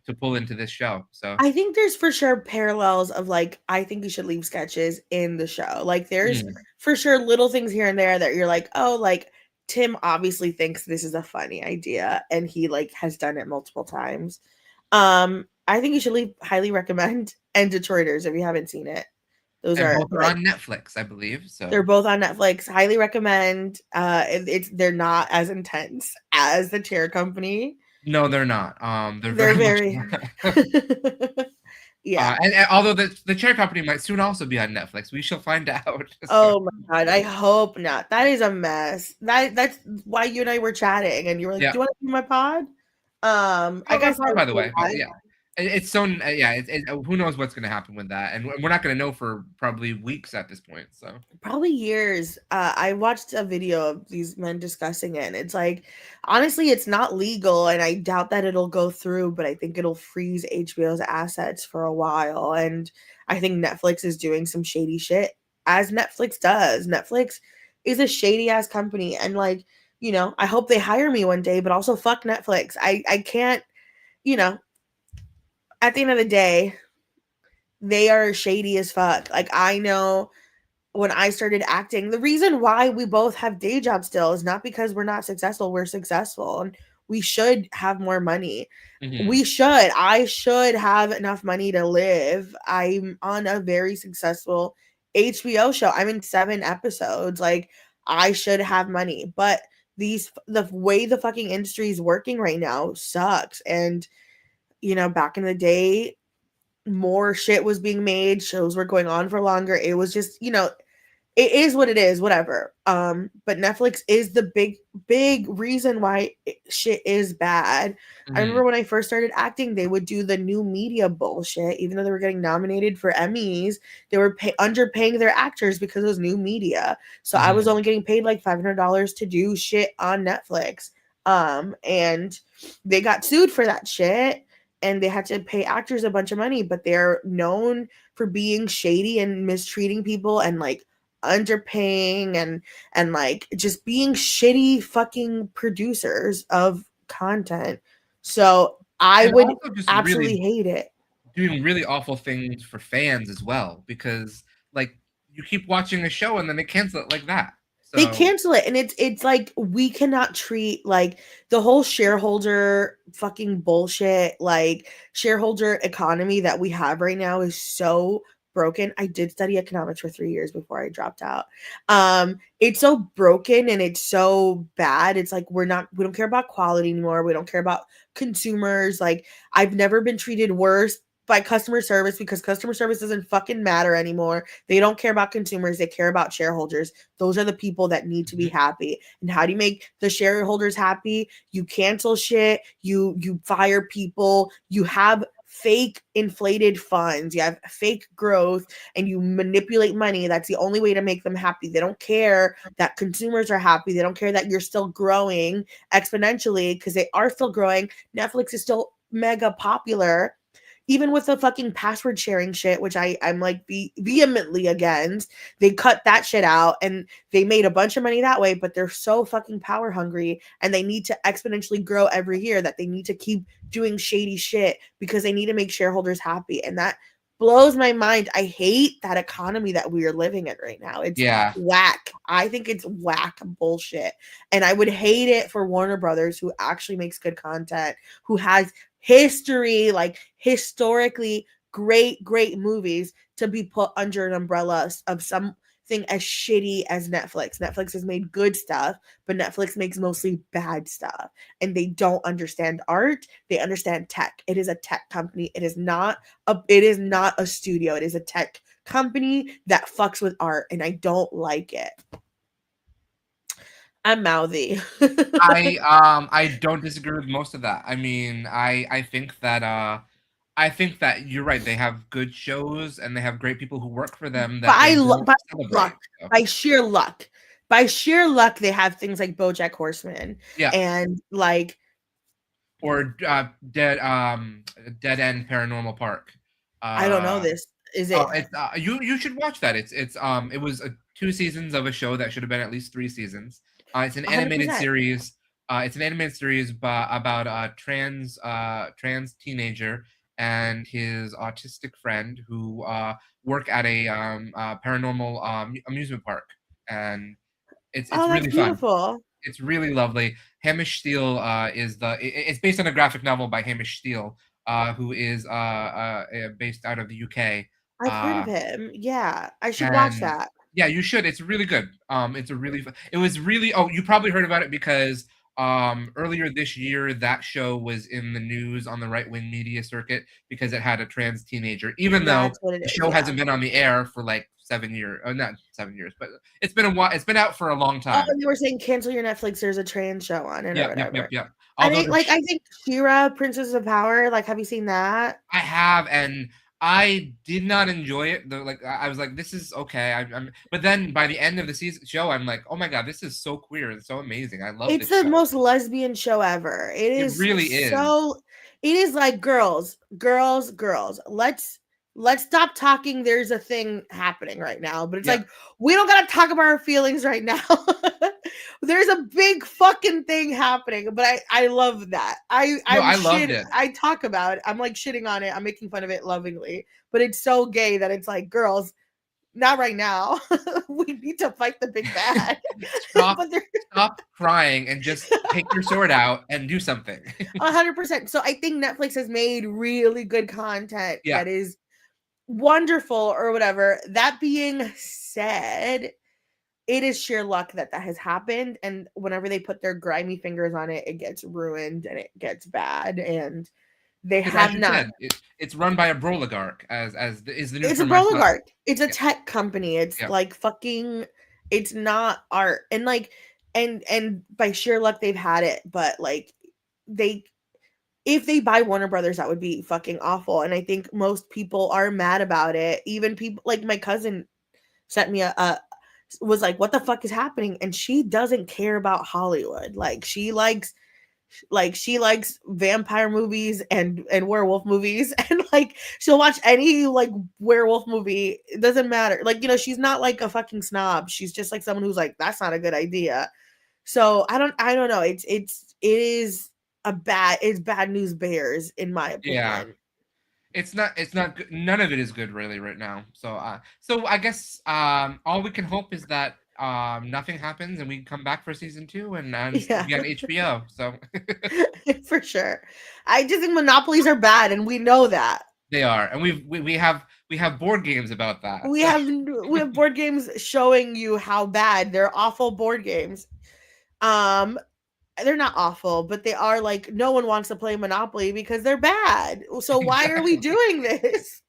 to pull into this show. So I think there's for sure parallels of like, I think you should leave sketches in the show. Like there's for sure little things here and there that you're like, oh, like Tim obviously thinks this is a funny idea and he like has done it multiple times. I think you should leave highly recommend and Detroiters if you haven't seen it. Those and are both are like on Netflix, I believe. they're So both on Netflix. Highly recommend. It's they're not as intense as the Chair Company. no, they're not. They're They're very much. very yeah. And although the chair company might soon also be on Netflix, we shall find out. So, Oh my god, I hope not. That is a mess. That's why you and I were chatting, and you were like, yeah. "Do you want to do my pod?" I Oh, guess that's fine, by the way. But I yeah, it's so yeah. Who knows what's going to happen with that, and we're not going to know for probably weeks at this point. So probably years. I watched a video of these men discussing it. And it's like, honestly, it's not legal, and I doubt that it'll go through. But I think it'll freeze HBO's assets for a while, and I think Netflix is doing some shady shit, as Netflix does. Netflix is a shady ass company, and like, I hope they hire me one day. But also, fuck Netflix. I can't. You know, at the end of the day, they are shady as fuck. Like I know when I started acting, the reason why we both have day jobs still is not because we're not successful. We're successful and we should have more money. mm-hmm. I should have enough money to live. I'm on a very successful HBO show. I'm in 7 episodes. Like I should have money, but the way the fucking industry is working right now sucks. And back in the day, more shit was being made, shows were going on for longer. It was just, it is what it is, whatever. But Netflix is the big reason why shit is bad. I Mm-hmm. remember when I first started acting, they would do the new media bullshit. Even though they were getting nominated for Emmys, they were underpaying their actors because it was new media. So I was Mm-hmm. only getting paid like $500 to do shit on Netflix. And they got sued for that shit, and they had to pay actors a bunch of money, but they're known for being shady and mistreating people and like underpaying and like just being shitty fucking producers of content. So I And would also just absolutely really hate it. doing really awful things for fans as well, because like you keep watching a show and then they cancel it like that. They So cancel it, and it's like we cannot treat like the whole shareholder fucking bullshit, like shareholder economy that we have right now is so broken. I did study economics for 3 years before I dropped out. It's so broken and it's so bad. It's like we don't care about quality anymore. We don't care about consumers. Like I've never been treated worse by customer service because customer service doesn't fucking matter anymore. They don't care about consumers. They care about shareholders. Those are the people that need to be happy. And how do you make the shareholders happy? You cancel shit, you fire people, you have fake inflated funds, you have fake growth, and you manipulate money. That's the only way to make them happy. They don't care that consumers are happy. They don't care that you're still growing exponentially because they are still growing. Netflix is still mega popular, even with the fucking password sharing shit, which I'm like vehemently against. They cut that shit out and they made a bunch of money that way, but they're so fucking power hungry and they need to exponentially grow every year that they need to keep doing shady shit because they need to make shareholders happy. And that blows my mind. I hate that economy that we are living in right now. It's yeah, whack. I think it's whack bullshit. And I would hate it for Warner Brothers, who actually makes good content, who has history, like historically great movies, to be put under an umbrella of thing as shitty as Netflix. Netflix has made good stuff, but Netflix makes mostly bad stuff. And they don't understand art. They understand tech. It is a tech company. It is not a studio. It is a tech company that fucks with art, and I don't like it. I'm mouthy. I don't disagree with most of that. I mean, I think that you're right. They have good shows and they have great people who work for them that they don't By celebrate. luck, So, by sheer luck, they have things like BoJack Horseman yeah. and like Or Dead End Paranormal Park. I don't know Uh this. Is Oh, it? it's you should watch that. It was 2 seasons of a show that should have been at least 3 seasons. It's an animated 100%. series. It's an animated series about a trans teenager and his autistic friend who work at a paranormal amusement park, and it's Oh, that's really fun. beautiful. It's really lovely. Hamish Steele it's based on a graphic novel by Hamish Steele, who is based out of the UK. I've heard of Uh, him. Yeah, I should watch and that. yeah, you should. It's really good. It's a really it was really oh, you probably heard about it because earlier this year that show was in the news on the right-wing media circuit because it had a trans teenager, even though That's what it the is. show Yeah. hasn't been on the air for like 7 years. Oh, not 7 years, but it's been a while. It's been out for a long Oh, time. and they were saying cancel your Netflix. There's a trans show on it or whatever. Yep. I Although think, like, I think Shira, Princess of Power. Like, have you seen that? I have, and I did not enjoy it. Though, like I was like, this is okay. But then by the end of the season show, I'm like, oh my god, this is so queer and so amazing. I love It's this the show. most lesbian show ever. It It is really is. so it is like girls. Let's stop talking. There's a thing happening right now, but it's Yeah. like we don't gotta talk about our feelings right now. There's a big fucking thing happening, but I love that. No, I'm I loved shit. it. I talk about it. I'm like shitting on it. I'm making fun of it lovingly, but it's so gay that it's like girls. Not right now. We need to fight the big bad. Stop, But they're stop crying and just take your sword out and do something. 100%. So I think Netflix has made really good content Yeah. that is wonderful or whatever. That being said, it is sheer luck that that has happened. And whenever they put their grimy fingers on it, it gets ruined and it gets bad. And they Because as have you not. said, it's run by a broligarch, is the new It's a term I saw. oligarch. It's a Yeah, tech company. It's yeah. like fucking. It's not art. And like, and by sheer luck they've had it. But like, they if they buy Warner Brothers, that would be fucking awful. And I think most people are mad about it. Even people like my cousin sent me a was like, "What the fuck is happening?" And she doesn't care about Hollywood. She likes vampire movies and werewolf movies, and like she'll watch any like werewolf movie. It doesn't matter. Like she's not like a fucking snob. She's just like someone who's like, "That's not a good idea." So I don't know. It's bad news bears in my Yeah. opinion. It's not good. None of it is good really right now. So I guess all we can hope is that nothing happens and we come back for season 2 and Yeah, be on HBO. So for sure. I just think monopolies are bad, and we know that. they are, and we have board games about that. We So have we have board games showing you how bad they're awful board games. Um, they're not awful, but they are like no one wants to play Monopoly because they're bad. So why are we exactly. doing this?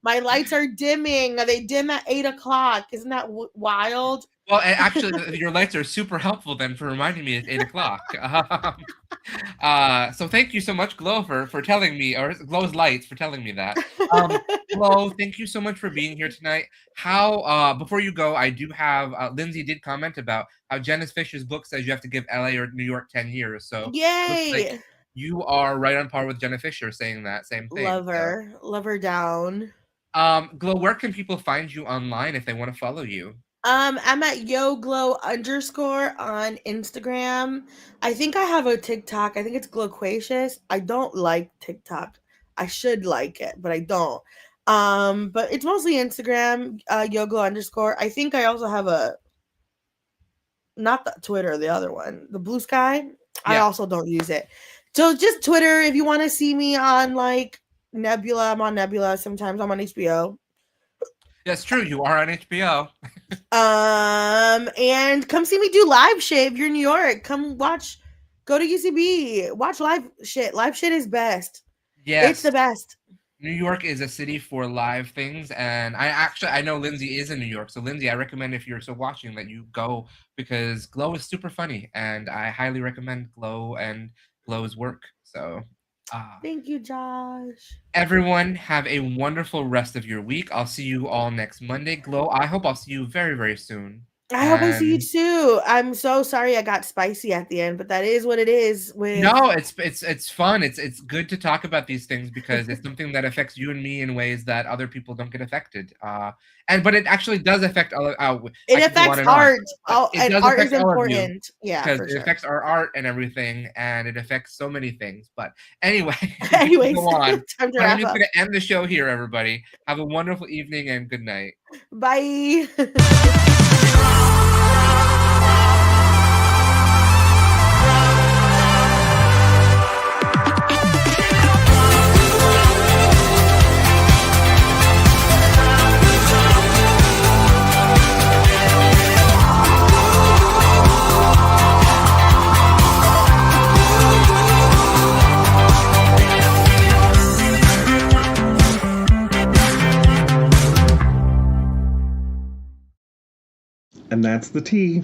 My lights are dimming. They dim at 8 o'clock. Isn't that wild? Well, and actually, your lights are super helpful then for reminding me it's 8 o'clock. So thank you so much, Glo, for telling me, or Glo's Lights for telling me that. Glo, thank you so much for being here tonight. How before you go, I do have Lindsay did comment about how Janice Fisher's book says you have to give LA or New York 10 years. So looks like Yay! you are right on par with Jenna Fisher saying that same thing. So Love her down. Glo, where can people find you online if they want to follow you? I'm at YoGlow _ on Instagram. I think I have a TikTok. I think it's Gloquacious. I don't like TikTok. I should like it, but I don't. But it's mostly Instagram, YoGlow _ I think I also have a not the Twitter, the other one, the Blue Sky. I Yeah. also don't use it. So just Twitter. If you want to see me on like Nebula, I'm on Nebula. Sometimes I'm on HBO. That's true. You are on HBO. And come see me do live shit if you're in New York. Come watch, go to UCB, watch live shit. Live shit is best. It's Yes. the best. New York is a city for live things, and I know Lindsay is in New York. So Lindsay, I recommend if you're still watching that you go because Glo is super funny, and I highly recommend Glo and Glo's work. So, Thank you, Josh. everyone, have a wonderful rest of your week. I'll see you all next Monday. Glo, I hope I'll see you very, very soon. I hope I see you And too. I'm so sorry I got spicy at the end, but that is what it is with no, it's fun. It's good to talk about these things because it's something that affects you and me in ways that other people don't get affected. And but it actually does affect all. it I could go on affects and on, art. but Oh, it and does art is affect all of you important. Yeah, because for it sure. affects our art and everything, and it affects so many things. But anyway, we can Anyways, go on. time to But I'm wrap just up. gonna end the show here, everybody. Have a wonderful evening and good night. Bye. And that's the tea.